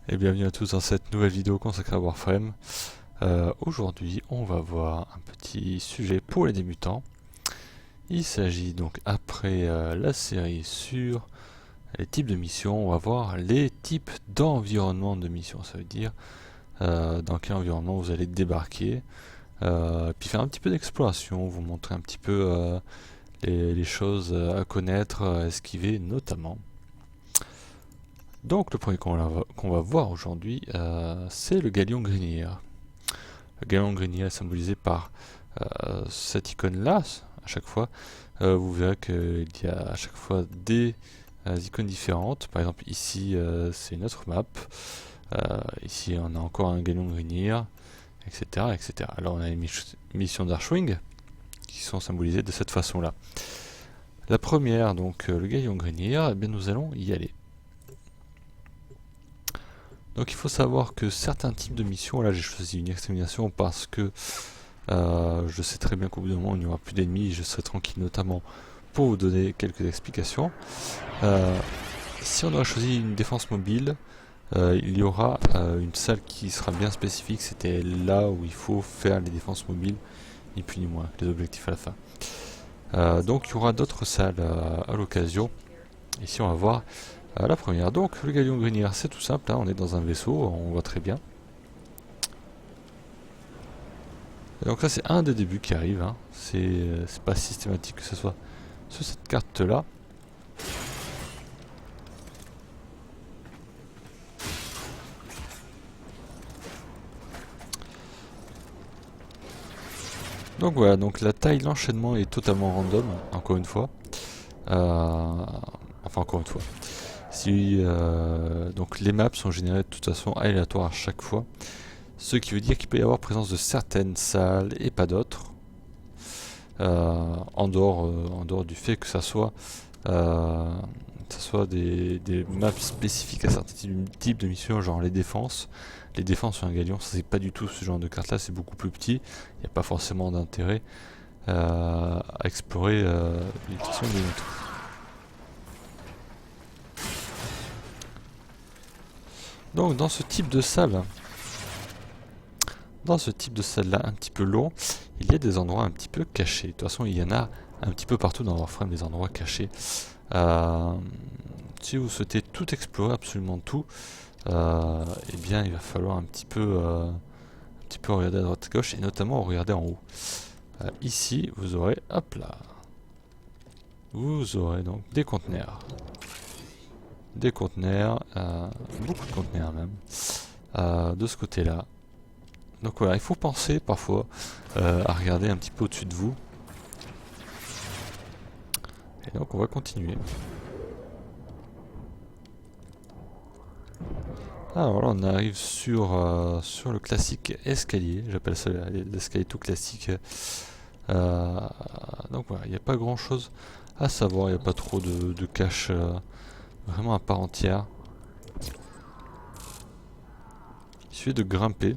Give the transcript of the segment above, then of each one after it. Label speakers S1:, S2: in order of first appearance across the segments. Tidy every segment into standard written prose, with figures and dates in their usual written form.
S1: Et bienvenue à tous dans cette nouvelle vidéo consacrée à Warframe. Aujourd'hui, on va voir un petit sujet pour les débutants. Il s'agit donc, après la série sur les types de missions, on va voir les types d'environnement de mission. Ça veut dire dans quel environnement vous allez débarquer, puis faire un petit peu d'exploration, vous montrer un petit peu les choses à connaître, à esquiver notamment. Donc le premier qu'on va voir aujourd'hui, c'est le Galion Grignir. Le Galion Grignir est symbolisé par cette icône-là, à chaque fois. Vous verrez qu'il y a à chaque fois des icônes différentes. Par exemple ici c'est une autre map. Ici on a encore un Galion Grignir, etc., etc. Alors on a les missions d'Archwing qui sont symbolisées de cette façon-là. La première, donc le Galion Grignir, eh bien nous allons y aller. Donc il faut savoir que certains types de missions, là j'ai choisi une extermination parce que je sais très bien qu'au bout d'un moment il n'y aura plus d'ennemis et je serai tranquille, notamment pour vous donner quelques explications. Si on aurait choisi une défense mobile, il y aura une salle qui sera bien spécifique, c'était là où il faut faire les défenses mobiles, ni plus ni moins, les objectifs à la fin. Donc il y aura d'autres salles à l'occasion. Ici on va voir la première. Donc le Galion Grignir, c'est tout simple, hein, on est dans un vaisseau, on voit très bien. Et donc là c'est un des débuts qui arrive, hein. C'est pas systématique que ce soit sur cette carte là. Donc voilà, donc la taille, l'enchaînement est totalement random, encore une fois. Enfin encore une fois. Si, donc les maps sont générées de toute façon aléatoires à chaque fois. Ce qui veut dire qu'il peut y avoir présence de certaines salles et pas d'autres. En dehors du fait que ça soit des maps spécifiques à certains types de missions, genre les défenses. Les défenses sur un Galion, ça c'est pas du tout ce genre de carte là, c'est beaucoup plus petit. Il n'y a pas forcément d'intérêt à explorer les questions de notre. Donc dans ce type de salle, là un petit peu long, il y a des endroits un petit peu cachés. De toute façon, il y en a un petit peu partout dans Warframe des endroits cachés. Si vous souhaitez tout explorer, absolument tout, eh bien il va falloir un petit peu regarder à droite à gauche et notamment regarder en haut. Ici, vous aurez, hop là, vous aurez donc des conteneurs. Beaucoup de conteneurs même, de ce côté-là. Donc voilà, il faut penser parfois à regarder un petit peu au-dessus de vous. Et donc on va continuer. Alors là on arrive sur le classique escalier, j'appelle ça l'escalier tout classique. Donc voilà, il n'y a pas grand chose à savoir, il n'y a pas trop de cache vraiment à part entière. Il suffit de grimper.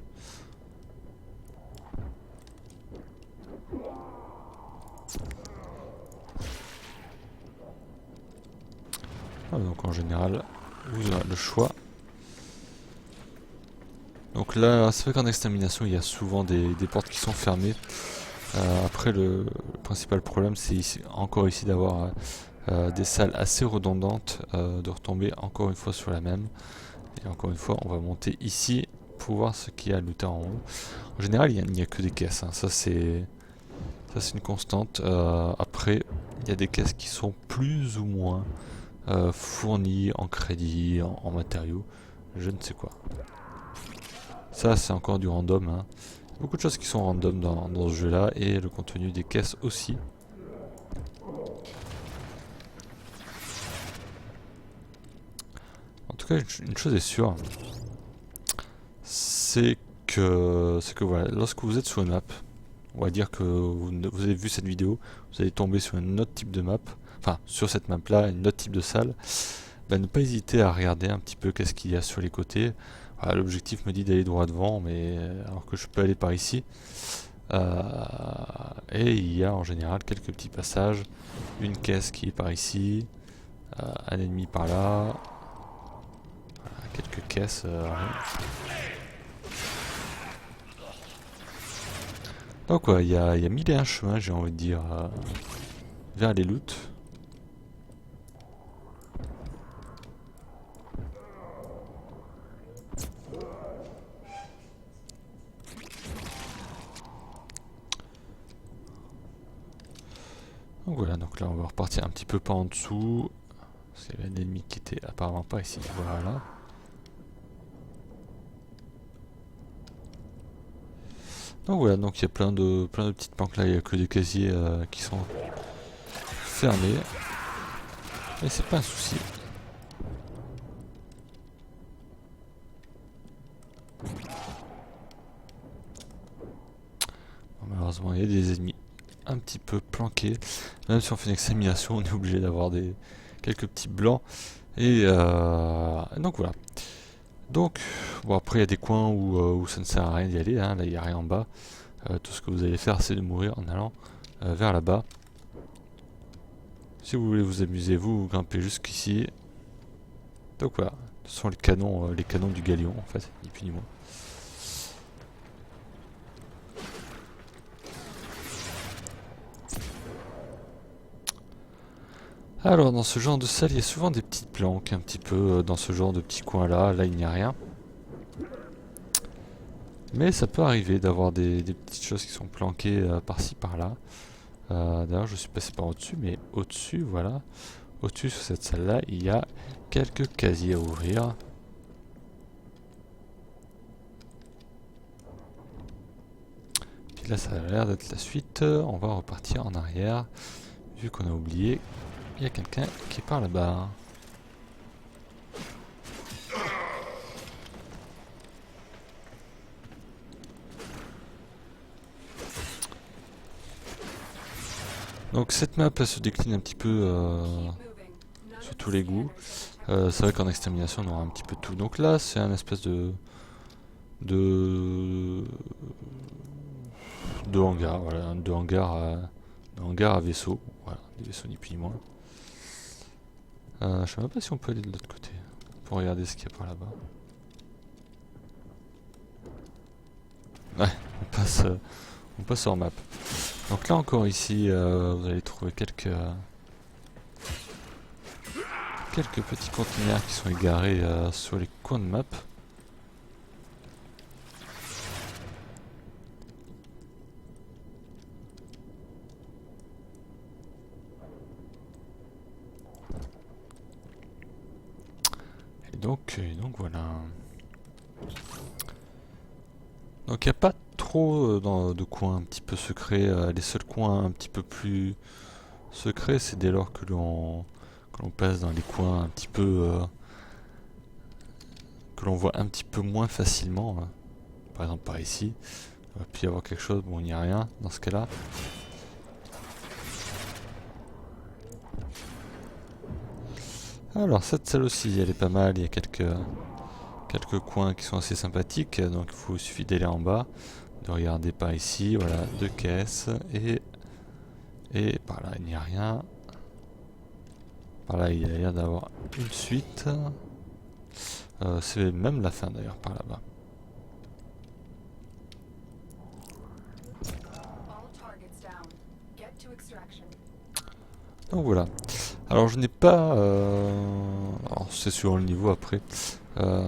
S1: Donc en général, vous aurez le choix. Donc là, c'est vrai qu'en extermination, il y a souvent des portes qui sont fermées. Après, le principal problème, c'est encore ici d'avoir des salles assez redondantes, de retomber encore une fois sur la même. Et encore une fois, on va monter ici pour voir ce qu'il y a à looter en haut. En général, il n'y a que des caisses, hein. Ça c'est une constante. Après, il y a des caisses qui sont plus ou moins fournies en crédit, en matériaux, je ne sais quoi. Ça, c'est encore du random, hein. Beaucoup de choses qui sont random dans ce jeu là et le contenu des caisses aussi. En tout cas une chose est sûre, c'est que voilà, lorsque vous êtes sur une map, on va dire que vous avez vu cette vidéo, vous allez tomber sur un autre type de map, enfin sur cette map là, un autre type de salle, ne pas hésiter à regarder un petit peu qu'est-ce qu'il y a sur les côtés. Voilà, l'objectif me dit d'aller droit devant, mais alors que je peux aller par ici. Et il y a en général quelques petits passages, une caisse qui est par ici, un ennemi par là, voilà, quelques quelques caisses. Donc ouais, il y a 1001 chemins, j'ai envie de dire, vers les loots. Donc voilà, donc là on va repartir un petit peu par en dessous. C'est un ennemi qui était apparemment pas ici. Voilà. Donc voilà, donc il y a plein de petites banques là, il n'y a que des casiers qui sont fermés. Mais c'est pas un souci. Bon, malheureusement il y a des ennemis un petit peu planqués. Même si on fait une examination, on est obligé d'avoir quelques petits blancs. Et donc voilà. Donc, bon après il y a des coins où ça ne sert à rien d'y aller, hein. Là il n'y a rien en bas. Tout ce que vous allez faire c'est de mourir en allant vers là-bas. Si vous voulez vous amuser, vous grimpez jusqu'ici. Donc voilà, ce sont les canons du galion en fait, ni plus ni moins. Alors dans ce genre de salle, il y a souvent des petites planques un petit peu dans ce genre de petits coins là. Là il n'y a rien. Mais ça peut arriver d'avoir des petites choses qui sont planquées par-ci par-là. D'ailleurs je suis passé par au-dessus, mais au-dessus voilà. Au-dessus sur cette salle là, il y a quelques casiers à ouvrir. Puis là ça a l'air d'être la suite. On va repartir en arrière. Vu qu'on a oublié, il y a quelqu'un qui est par là-bas. Donc cette map elle se décline un petit peu sur tous les goûts. C'est vrai qu'en extermination on aura un petit peu de tout. Donc là c'est un espèce de hangar, voilà, de hangar à vaisseau. Voilà, des vaisseaux ni plus ni moins. Je sais même pas si on peut aller de l'autre côté pour regarder ce qu'il y a par là-bas. Ouais, on passe hors map. Donc là encore ici, vous allez trouver quelques petits conteneurs qui sont égarés sur les coins de map. Et donc voilà. Donc il n'y a pas trop de coins un petit peu secrets. Les seuls coins un petit peu plus secrets, c'est dès lors que l'on passe dans les coins un petit peu que l'on voit un petit peu moins facilement. Par exemple par ici, il va puis y avoir quelque chose. Bon, il n'y a rien dans ce cas-là. Alors cette salle aussi, elle est pas mal. Il y a quelques coins qui sont assez sympathiques. Donc il suffit d'aller en bas, de regarder par ici. Voilà, deux caisses et par là il n'y a rien. Par là il y a l'air d'avoir une suite. C'est même la fin d'ailleurs par là-bas. Donc voilà. Alors je n'ai pas... alors c'est sur le niveau après.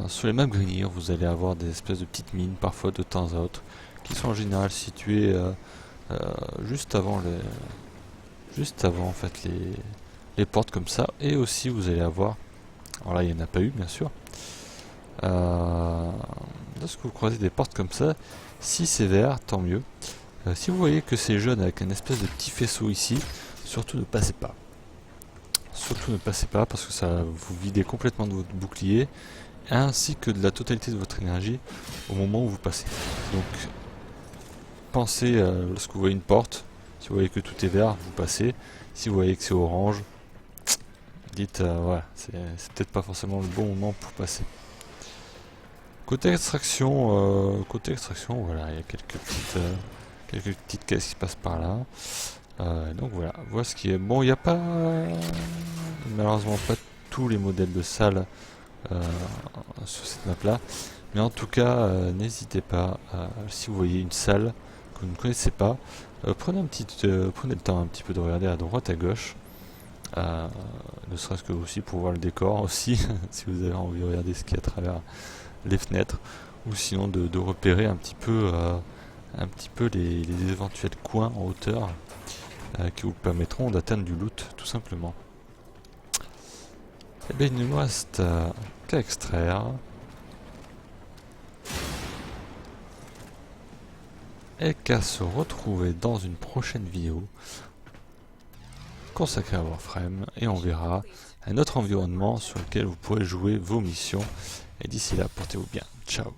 S1: Sur les maps Grineer, vous allez avoir des espèces de petites mines parfois de temps à autre, qui sont en général situées juste avant en fait les portes comme ça. Et aussi vous allez avoir... Alors là il n'y en a pas eu bien sûr. Lorsque vous croisez des portes comme ça, si c'est vert, tant mieux. Si vous voyez que c'est jaune avec une espèce de petit faisceau ici, surtout ne passez pas. Surtout ne passez pas parce que ça va vous vider complètement de votre bouclier ainsi que de la totalité de votre énergie au moment où vous passez. Donc pensez lorsque vous voyez une porte, si vous voyez que tout est vert, vous passez. Si vous voyez que c'est orange, dites voilà, c'est peut-être pas forcément le bon moment pour passer. Côté extraction, voilà, il y a quelques petites caisses qui passent par là. Donc voilà, ce qui est bon. Il n'y a pas malheureusement pas tous les modèles de salles euh, sur cette map là. Mais en tout cas, n'hésitez pas, si vous voyez une salle que vous ne connaissez pas, prenez le temps un petit peu de regarder à droite à gauche. Ne serait-ce que aussi pour voir le décor aussi, si vous avez envie de regarder ce qu'il y a à travers les fenêtres, ou sinon de repérer un petit peu les éventuels coins en hauteur qui vous permettront d'atteindre du loot tout simplement. Et bien il ne me reste qu'à extraire et qu'à se retrouver dans une prochaine vidéo consacrée à Warframe, et on verra un autre environnement sur lequel vous pourrez jouer vos missions. Et d'ici là, portez-vous bien. Ciao.